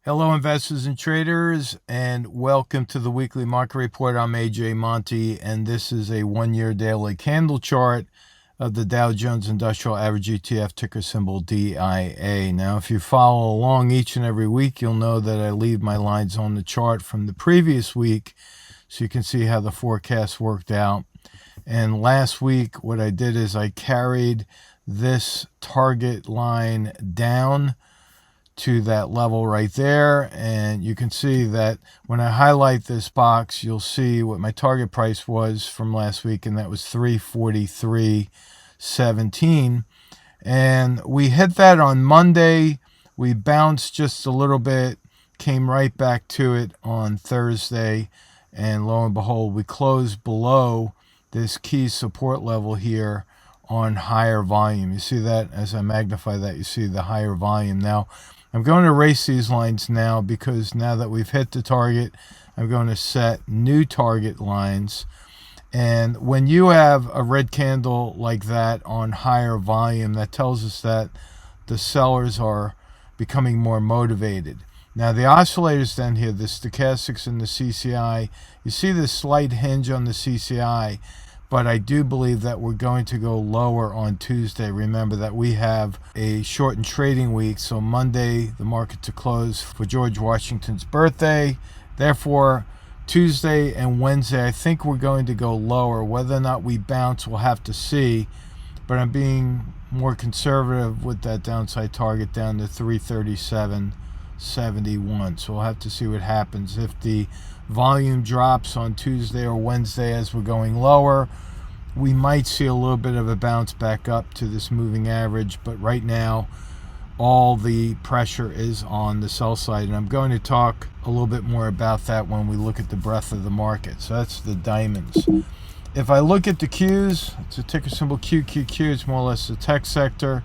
Hello, investors and traders, and welcome to the weekly market report. I'm AJ Monte, and this is a one-year daily candle chart of the Dow Jones Industrial Average ETF, ticker symbol DIA. Now, if you follow along each and every week, you'll know that I leave my lines on the chart from the previous week so you can see how the forecast worked out. And last week, what I did is I carried this target line down to that level right there, and you can see that when I highlight this box, you'll see what my target price was from last week, and that was 343.17. And we hit that on Monday. We bounced just a little bit, came right back to it on Thursday, and lo and behold, we closed below this key support level here on higher volume. You see that as I magnify that, you see the higher volume. Now, I'm going to erase these lines now because now that we've hit the target, I'm going to set new target lines. And when you have a red candle like that on higher volume, that tells us that the sellers are becoming more motivated. Now, the oscillators down here, the stochastics and the CCI, you see this slight hinge on the CCI, but I do believe that we're going to go lower on Tuesday. Remember that we have a shortened trading week, so Monday the market to close for George Washington's birthday. Therefore, Tuesday and Wednesday, I think we're going to go lower. Whether or not we bounce, we'll have to see, but I'm being more conservative with that downside target down to 337.71. So we'll have to see what happens. If the volume drops on Tuesday or Wednesday as we're going lower, we might see a little bit of a bounce back up to this moving average, but right now all the pressure is on the sell side, and I'm going to talk a little bit more about that when we look at the breadth of the market. So that's the diamonds. If I look at the Qs, it's a ticker symbol QQQ. It's more or less the tech sector.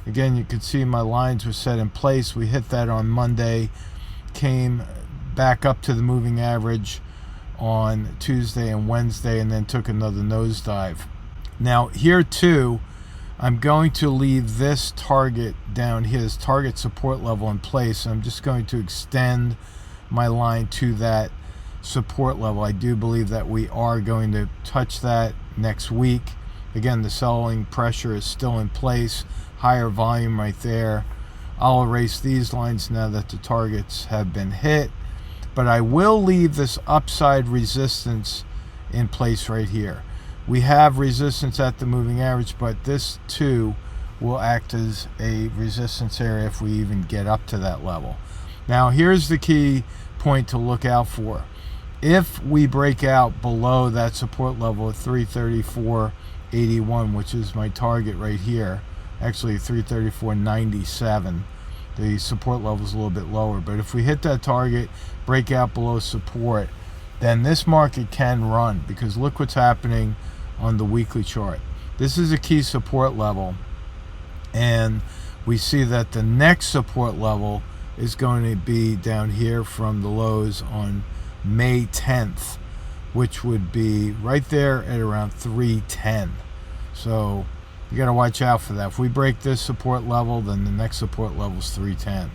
Again, you can see my lines were set in place. We hit that on Monday, came back up to the moving average on Tuesday and Wednesday, and then took another nosedive. Now, here too, I'm going to leave this target down here, this target support level in place. I'm just going to extend my line to that support level. I do believe that we are going to touch that next week. Again, the selling pressure is still in place, higher volume right there. I'll erase these lines now that the targets have been hit, but I will leave this upside resistance in place right here. We have resistance at the moving average, but this too will act as a resistance area if we even get up to that level. Now, here's the key point to look out for. If we break out below that support level of 334.81, which is my target right here, actually 334.97, the support level is a little bit lower, but if we hit that target, break out below support, then this market can run, because look what's happening on the weekly chart. This is a key support level, and we see that the next support level is going to be down here from the lows on May 10th, which would be right there at around 310. So you got to watch out for that. If we break this support level, then the next support level is 310.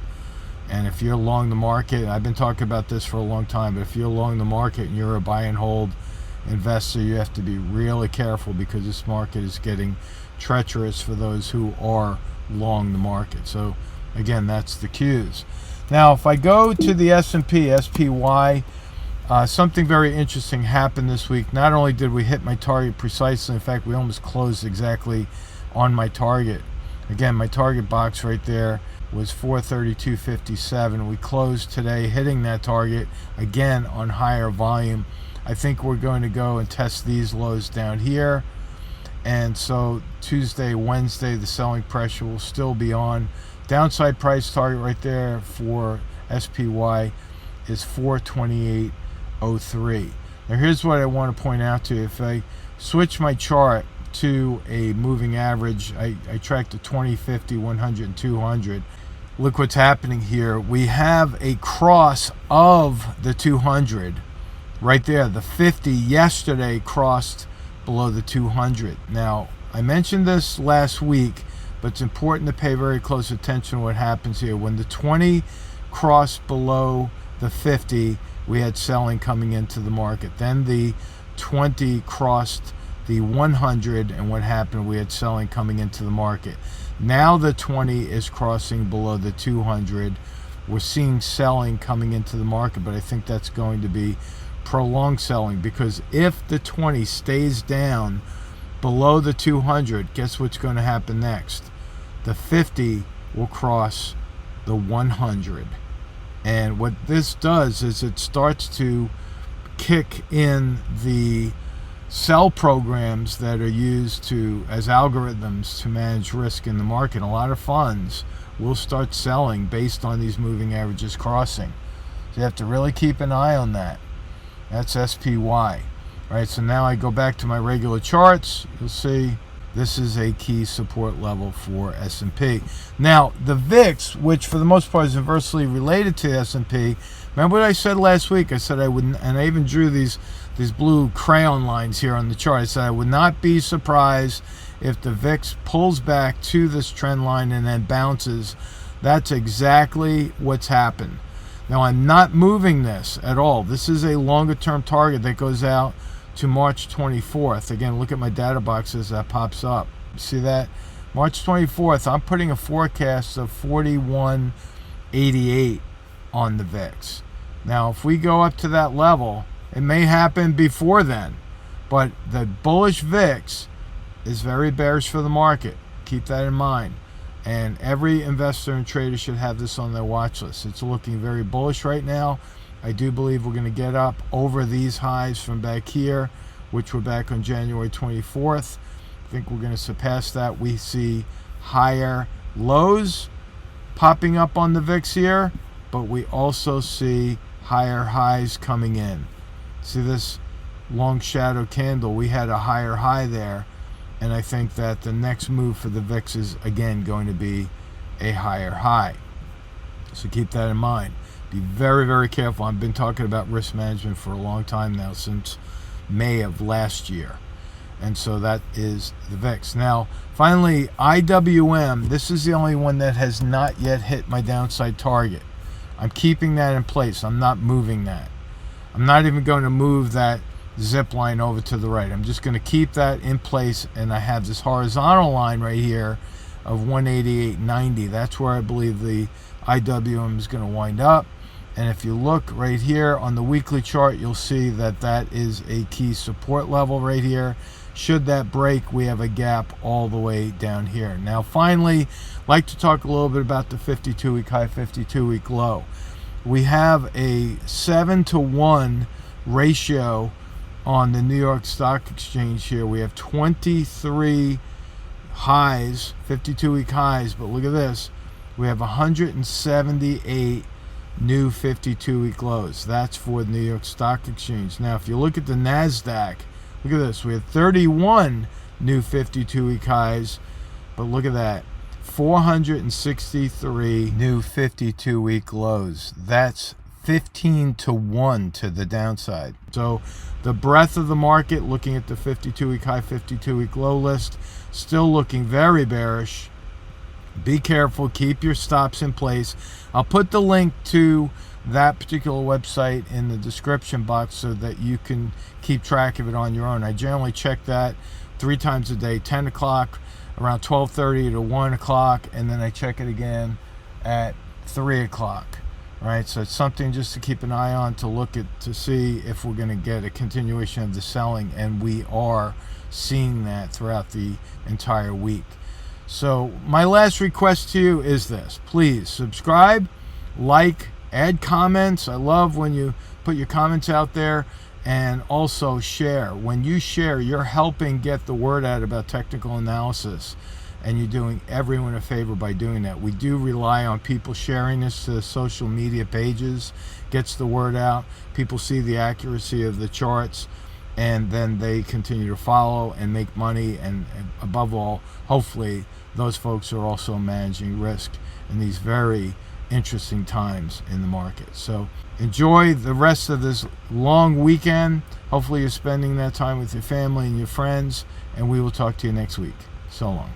And if you're long the market, I've been talking about this for a long time, but if you're long the market and you're a buy and hold investor, you have to be really careful, because this market is getting treacherous for those who are long the market. So again, that's the Qs. Now, if I go to the S&P, SPY, something very interesting happened this week. Not only did we hit my target precisely, in fact, we almost closed exactly on my target. Again, my target box right there was 432.57. We closed today hitting that target again on higher volume. I think we're going to go and test these lows down here. And so Tuesday, Wednesday, the selling pressure will still be on. Downside price target right there for SPY is 428.03. Now here's what I want to point out to you. If I switch my chart to a moving average, I track the 20, 50, 100, and 200. Look what's happening here. We have a cross of the 200 right there. The 50 yesterday crossed below the 200. Now, I mentioned this last week, but it's important to pay very close attention to what happens here. When the 20 crossed below the 50, we had selling coming into the market. Then the 20 crossed the 100, and what happened? We had selling coming into the market. Now the 20 is crossing below the 200. We're seeing selling coming into the market, but I think that's going to be prolonged selling, because if the 20 stays down below the 200, guess what's going to happen next? The 50 will cross the 100. And what this does is it starts to kick in the sell programs that are used as algorithms to manage risk in the market. A lot of funds will start selling based on these moving averages crossing. So you have to really keep an eye on that. That's SPY. All right, so now I go back to my regular charts. You'll see this is a key support level for S&P. Now, the VIX, which for the most part is inversely related to S&P, remember what I said last week? I said I wouldn't, and I even drew these blue crayon lines here on the chart. I said I would not be surprised if the VIX pulls back to this trend line and then bounces. That's exactly what's happened. Now, I'm not moving this at all. This is a longer term target that goes out to March 24th. Again, look at my data boxes that pops up. See that? March 24th, I'm putting a forecast of 41.88 on the VIX. Now, if we go up to that level, it may happen before then, but the bullish VIX is very bearish for the market. Keep that in mind. And every investor and trader should have this on their watch list. It's looking very bullish right now. I do believe we're going to get up over these highs from back here, which were back on January 24th. I think we're going to surpass that. We see higher lows popping up on the VIX here, but we also see higher highs coming in. See this long shadow candle? We had a higher high there, and I think that the next move for the VIX is again going to be a higher high. So keep that in mind. Be very, very careful. I've been talking about risk management for a long time now, since May of last year. And so that is the VIX. Now, finally, IWM. This is the only one that has not yet hit my downside target. I'm keeping that in place. I'm not moving that. I'm not even going to move that zip line over to the right. I'm just going to keep that in place, and I have this horizontal line right here of 188.90. That's where I believe the IWM is going to wind up. And if you look right here on the weekly chart, you'll see that that is a key support level right here. Should that break, we have a gap all the way down here. Now, finally, I'd like to talk a little bit about the 52-week high, 52-week low. We have a 7-to-1 ratio on the New York Stock Exchange here. We have 23 highs, 52-week highs, but look at this. We have 178 new 52-week lows. That's for the New York Stock Exchange. Now, if you look at the NASDAQ, look at this. We have 31 new 52-week highs, but look at that. 463 new 52-week lows. That's 15-to-1 to the downside. So the breadth of the market, looking at the 52-week high, 52-week low list, still looking very bearish. Be careful. Keep your stops in place. I'll put the link to that particular website in the description box so that you can keep track of it on your own. I generally check that 3 times a day, 10 o'clock, around 12:30 to 1 o'clock, and then I check it again at 3 o'clock. Right, so it's something just to keep an eye on, to look at, to see if we're going to get a continuation of the selling, and we are seeing that throughout the entire week. So my last request to you is this: please subscribe, like, add comments. I love when you put your comments out there, and also share. When you share, you're helping get the word out about technical analysis, and you're doing everyone a favor by doing that. We do rely on people sharing this to social media pages, gets the word out. People see the accuracy of the charts, and then they continue to follow and make money, and above all, hopefully those folks are also managing risk in these very interesting times in the market. So enjoy the rest of this long weekend. Hopefully you're spending that time with your family and your friends, and we will talk to you next week. So long.